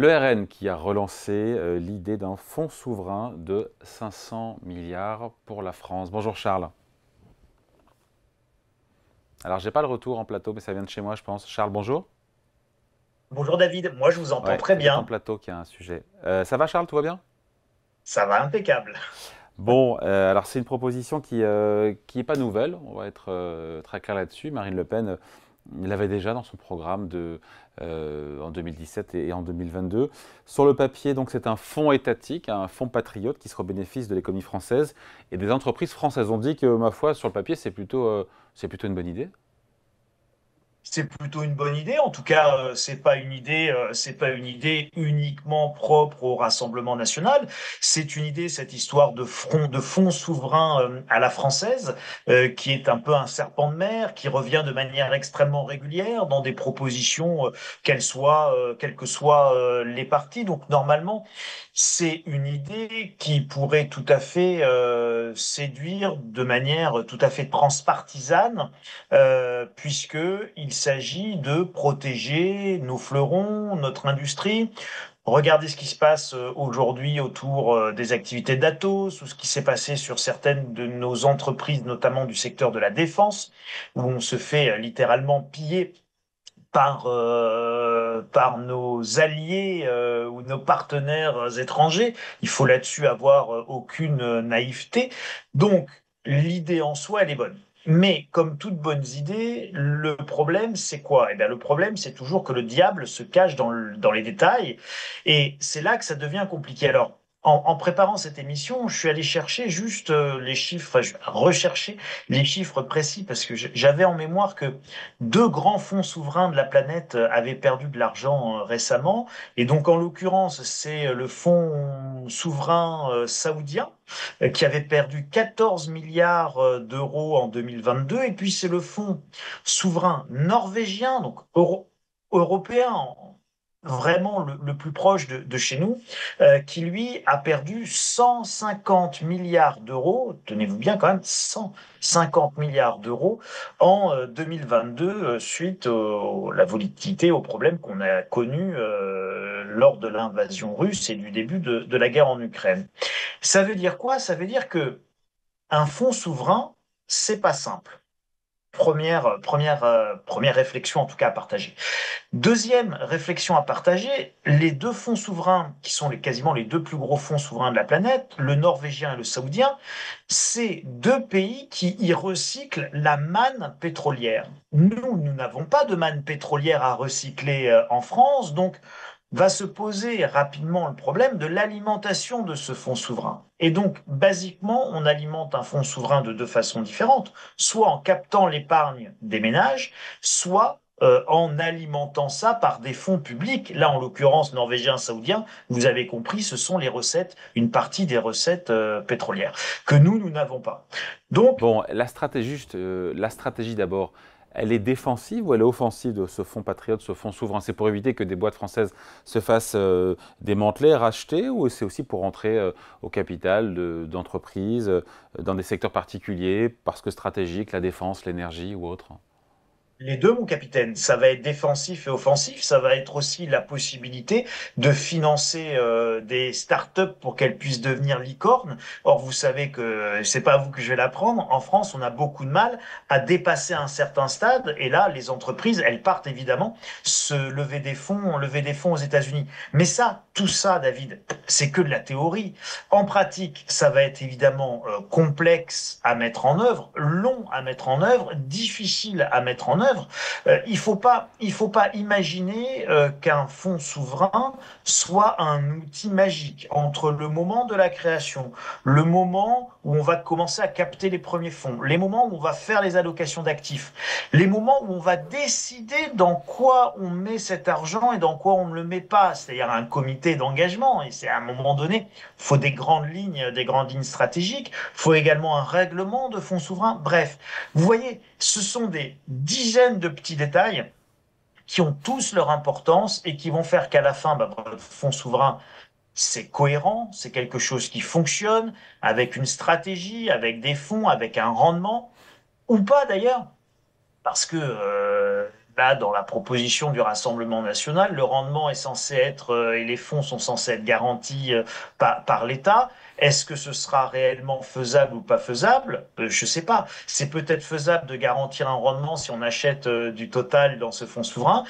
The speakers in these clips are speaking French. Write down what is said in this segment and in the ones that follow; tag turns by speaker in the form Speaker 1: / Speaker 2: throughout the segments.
Speaker 1: Le RN qui a relancé l'idée d'un fonds souverain de 500 milliards pour la France. Bonjour Charles. Alors j'ai pas le retour en plateau, mais ça vient de chez moi, je pense. Charles, bonjour.
Speaker 2: Bonjour David, moi je vous entends
Speaker 1: Ouais,
Speaker 2: très
Speaker 1: c'est peut-être ton
Speaker 2: bien,
Speaker 1: plateau qui a un sujet. Ça va Charles, tout va bien?
Speaker 2: ça va impeccable.
Speaker 1: Bon, alors c'est une proposition qui est pas nouvelle, on va être très clair là-dessus. Marine Le Pen l'avait déjà dans son programme en 2017 et en 2022. Sur le papier, donc c'est un fonds étatique, un fonds patriote qui sera au bénéfice de l'économie française et des entreprises françaises. On dit que, ma foi, sur le papier, c'est plutôt une bonne idée.
Speaker 2: C'est plutôt une bonne idée. En tout cas, c'est pas une idée uniquement propre au Rassemblement national. C'est une idée, cette histoire de fonds souverain à la française, qui est un peu un serpent de mer, qui revient de manière extrêmement régulière dans des propositions, quels que soient les partis. Donc normalement, c'est une idée qui pourrait tout à fait séduire de manière tout à fait transpartisane puisque il s'agit de protéger nos fleurons, notre industrie. Regardez ce qui se passe aujourd'hui autour des activités d'Atos, ou ce qui s'est passé sur certaines de nos entreprises, notamment du secteur de la défense, où on se fait littéralement piller par nos alliés ou nos partenaires étrangers. Il faut là-dessus avoir aucune naïveté. Donc, l'idée en soi, elle est bonne. Mais comme toutes bonnes idées, le problème, c'est quoi? Eh bien, le problème, c'est toujours que le diable se cache dans les détails. Et c'est là que ça devient compliqué. Alors, en préparant cette émission, je suis allé chercher juste les chiffres, rechercher les chiffres précis parce que j'avais en mémoire que deux grands fonds souverains de la planète avaient perdu de l'argent récemment. Et donc, en l'occurrence, c'est le fonds souverain saoudien qui avait perdu 14 milliards d'euros en 2022. Et puis, c'est le fonds souverain norvégien, donc européen, vraiment le plus proche de chez nous, qui lui a perdu 150 milliards d'euros, tenez-vous bien quand même, 150 milliards d'euros en 2022 suite à la volatilité, aux problèmes qu'on a connus lors de l'invasion russe et du début de la guerre en Ukraine. Ça veut dire quoi? Ça veut dire que un fonds souverain, c'est pas simple. Première réflexion en tout cas à partager. Deuxième réflexion à partager, les deux fonds souverains, qui sont quasiment les deux plus gros fonds souverains de la planète, le norvégien et le saoudien, c'est deux pays qui y recyclent la manne pétrolière. Nous n'avons pas de manne pétrolière à recycler en France, donc va se poser rapidement le problème de l'alimentation de ce fonds souverain. Et donc, basiquement, on alimente un fonds souverain de deux façons différentes, soit en captant l'épargne des ménages, soit en alimentant ça par des fonds publics. Là, en l'occurrence, norvégiens, saoudiens, vous avez compris, ce sont les recettes, une partie des recettes pétrolières que nous n'avons pas. Donc,
Speaker 1: Bon, la stratégie d'abord, elle est défensive ou elle est offensive de ce fonds patriote, ce fonds souverain? C'est pour éviter que des boîtes françaises se fassent démanteler, racheter, ou c'est aussi pour entrer au capital d'entreprises dans des secteurs particuliers, parce que stratégique, la défense, l'énergie ou autre?
Speaker 2: les deux, mon capitaine, ça va être défensif et offensif. Ça va être aussi la possibilité de financer des startups pour qu'elles puissent devenir licornes. Or, vous savez que c'est pas à vous que je vais l'apprendre. En France, on a beaucoup de mal à dépasser un certain stade. Et là, les entreprises, elles partent évidemment lever des fonds aux États-Unis. Mais ça, tout ça, David, c'est que de la théorie. En pratique, ça va être évidemment complexe à mettre en œuvre, long à mettre en œuvre, difficile à mettre en œuvre. Il faut pas imaginer qu'un fonds souverain soit un outil magique entre le moment de la création, le moment où on va commencer à capter les premiers fonds, les moments où on va faire les allocations d'actifs, les moments où on va décider dans quoi on met cet argent et dans quoi on ne le met pas, c'est-à-dire un comité d'engagement. Et c'est à un moment donné, il faut des grandes lignes stratégiques, il faut également un règlement de fonds souverains. Bref, vous voyez, ce sont des dizaines de petits détails qui ont tous leur importance et qui vont faire qu'à la fin, votre fonds souverain, c'est cohérent, c'est quelque chose qui fonctionne, avec une stratégie, avec des fonds, avec un rendement, ou pas d'ailleurs, parce que là, dans la proposition du Rassemblement national, le rendement est censé être, et les fonds sont censés être garantis par l'État. Est-ce que ce sera réellement faisable ou pas faisable? Je ne sais pas. C'est peut-être faisable de garantir un rendement si on achète du Total dans ce fonds souverain.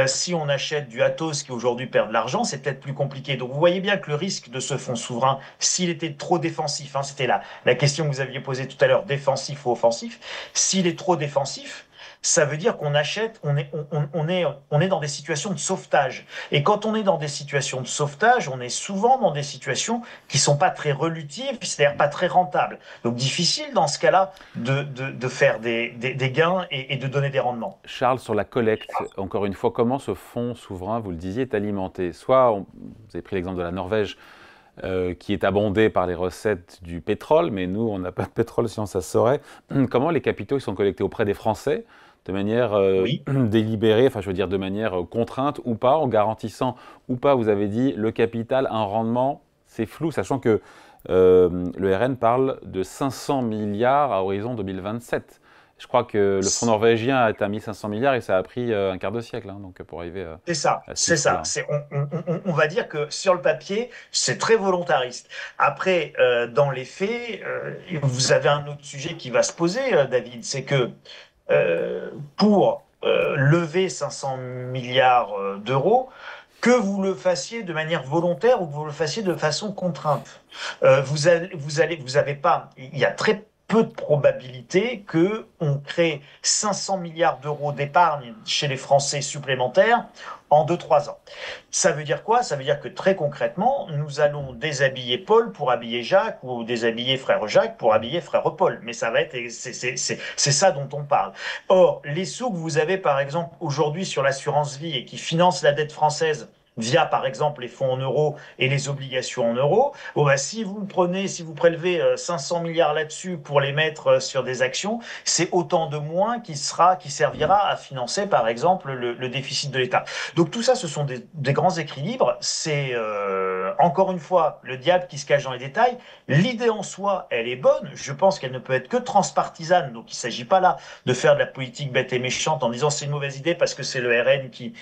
Speaker 2: Si on achète du Atos qui aujourd'hui perd de l'argent, c'est peut-être plus compliqué. Donc vous voyez bien que le risque de ce fonds souverain, s'il était trop défensif, hein, c'était la question que vous aviez posée tout à l'heure, défensif ou offensif, s'il est trop défensif, ça veut dire qu'on achète, on est dans des situations de sauvetage. Et quand on est dans des situations de sauvetage, on est souvent dans des situations qui sont pas très relutives, c'est-à-dire pas très rentables. Donc difficile dans ce cas-là de faire des gains et de donner des rendements.
Speaker 1: Charles, sur la collecte, encore une fois, comment ce fonds souverain, vous le disiez, est alimenté? Soit, vous avez pris l'exemple de la Norvège, qui est abondée par les recettes du pétrole, mais nous, on n'a pas de pétrole, sinon ça se saurait. Comment les capitaux ils sont collectés auprès des Français, de manière
Speaker 2: Oui.
Speaker 1: délibérée, enfin je veux dire de manière contrainte ou pas, en garantissant ou pas, vous avez dit, le capital, un rendement, c'est flou, sachant que le RN parle de 500 milliards à horizon 2027. Je crois que le fonds norvégien est à 1500 milliards et ça a pris un quart de siècle hein, donc, pour arriver
Speaker 2: C'est ça,
Speaker 1: à ce
Speaker 2: c'est ça.
Speaker 1: chiffre-là.
Speaker 2: On va dire que sur le papier, c'est très volontariste. Après, dans les faits, vous avez un autre sujet qui va se poser, David, c'est que pour lever 500 milliards d'euros, que vous le fassiez de manière volontaire ou que vous le fassiez de façon contrainte, vous avez pas, il y a très peu de probabilité que on crée 500 milliards d'euros d'épargne chez les Français supplémentaires en 2, 3 ans. Ça veut dire quoi? Ça veut dire que très concrètement, nous allons déshabiller Paul pour habiller Jacques ou déshabiller frère Jacques pour habiller frère Paul. Mais ça va être, c'est ça dont on parle. Or, les sous que vous avez par exemple aujourd'hui sur l'assurance vie et qui financent la dette française via par exemple les fonds en euros et les obligations en euros, bon bah, si vous prenez, si vous prélevez 500 milliards là-dessus pour les mettre sur des actions, c'est autant de moins qui servira à financer par exemple le déficit de l'État. Donc tout ça, ce sont des grands équilibres. C'est encore une fois le diable qui se cache dans les détails. L'idée en soi, elle est bonne. Je pense qu'elle ne peut être que transpartisane. Donc il ne s'agit pas là de faire de la politique bête et méchante en disant c'est une mauvaise idée parce que c'est le RN qui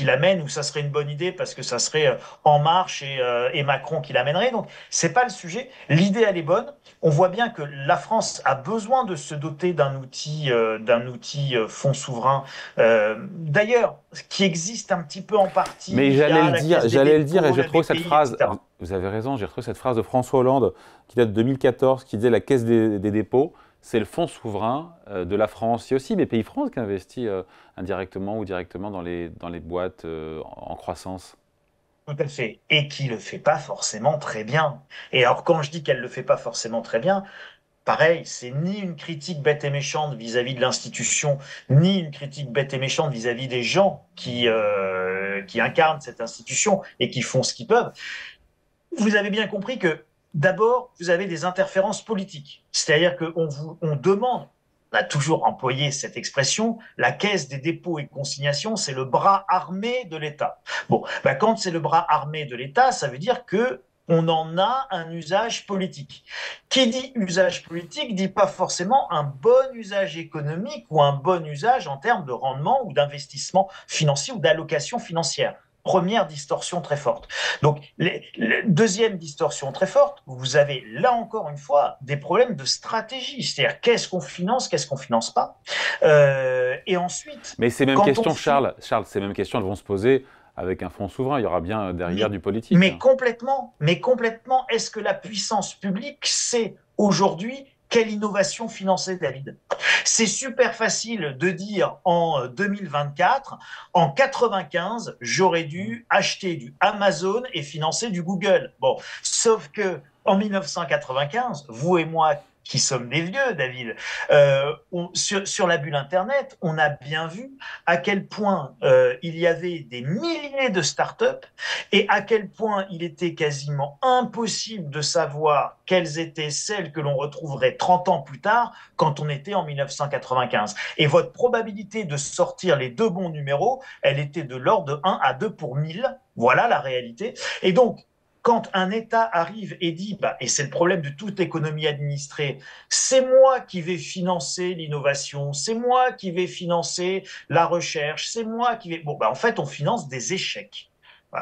Speaker 2: l'amène ou ça serait une bonne idée parce que ça serait En Marche et Macron qui l'amènerait. Donc c'est pas le sujet. L'idée, elle est bonne. On voit bien que la France a besoin de se doter d'un outil fonds souverain. D'ailleurs, qui existe un petit peu en partie
Speaker 1: Mais
Speaker 2: via la Caisse des
Speaker 1: j'allais le dire, et
Speaker 2: dépôts,
Speaker 1: j'ai
Speaker 2: la
Speaker 1: retrouvé cette
Speaker 2: BPI,
Speaker 1: phrase,
Speaker 2: etc.
Speaker 1: vous avez raison, j'ai retrouvé cette phrase de François Hollande qui date de 2014, qui disait la Caisse des dépôts, c'est le fonds souverain de la France. Il y a aussi BPI France qui investit indirectement ou directement dans les boîtes en croissance.
Speaker 2: Tout à fait. Et qui le fait pas forcément très bien. Et alors, quand je dis qu'elle le fait pas forcément très bien, pareil, c'est ni une critique bête et méchante vis-à-vis de l'institution, ni une critique bête et méchante vis-à-vis des gens qui incarnent cette institution et qui font ce qu'ils peuvent. Vous avez bien compris que d'abord, vous avez des interférences politiques. C'est-à-dire on demande, on a toujours employé cette expression, la Caisse des dépôts et consignations, c'est le bras armé de l'État. Bon, ben quand c'est le bras armé de l'État, ça veut dire que on en a un usage politique. Qui dit usage politique dit pas forcément un bon usage économique ou un bon usage en termes de rendement ou d'investissement financier ou d'allocation financière. Première distorsion très forte. Donc, deuxième distorsion très forte, vous avez là encore une fois des problèmes de stratégie, c'est-à-dire qu'est-ce qu'on finance pas. Et ensuite,
Speaker 1: Mais ces mêmes
Speaker 2: quand on
Speaker 1: questions, Charles, ces mêmes questions, elles vont se poser avec un fonds souverain. Il y aura bien derrière
Speaker 2: mais,
Speaker 1: du politique. Hein.
Speaker 2: mais complètement, est-ce que la puissance publique sait aujourd'hui quelle innovation financer, David? C'est super facile de dire en 2024, en 95, j'aurais dû acheter du Amazon et financer du Google. Bon, sauf que en 1995, vous et moi qui sommes des vieux, David, sur la bulle Internet, on a bien vu à quel point il y avait des milliers de startups et à quel point il était quasiment impossible de savoir quelles étaient celles que l'on retrouverait 30 ans plus tard quand on était en 1995. Et votre probabilité de sortir les deux bons numéros, elle était de l'ordre de 1 à 2 pour 1000. Voilà la réalité. Et donc, quand un État arrive et dit, bah, et c'est le problème de toute économie administrée, c'est moi qui vais financer l'innovation, c'est moi qui vais financer la recherche, c'est moi qui vais... Bon, bah, en fait, on finance des échecs.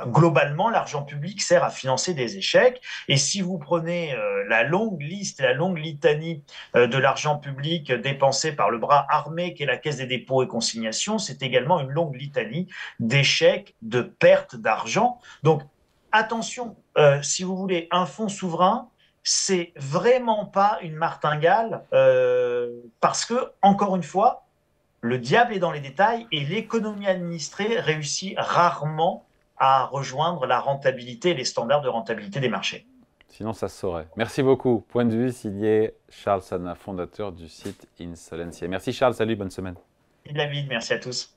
Speaker 2: Globalement, l'argent public sert à financer des échecs. Et si vous prenez la longue liste, la longue litanie de l'argent public dépensé par le bras armé qu'est la Caisse des dépôts et consignations, c'est également une longue litanie d'échecs, de pertes d'argent. Donc, attention, si vous voulez, un fonds souverain, c'est vraiment pas une martingale parce que, encore une fois, le diable est dans les détails et l'économie administrée réussit rarement à rejoindre la rentabilité et les standards de rentabilité des marchés.
Speaker 1: Sinon, ça se saurait. Merci beaucoup. Point de vue signé Charles Sana, fondateur du site Insolencia. Merci Charles, salut, bonne semaine.
Speaker 2: David, merci à tous.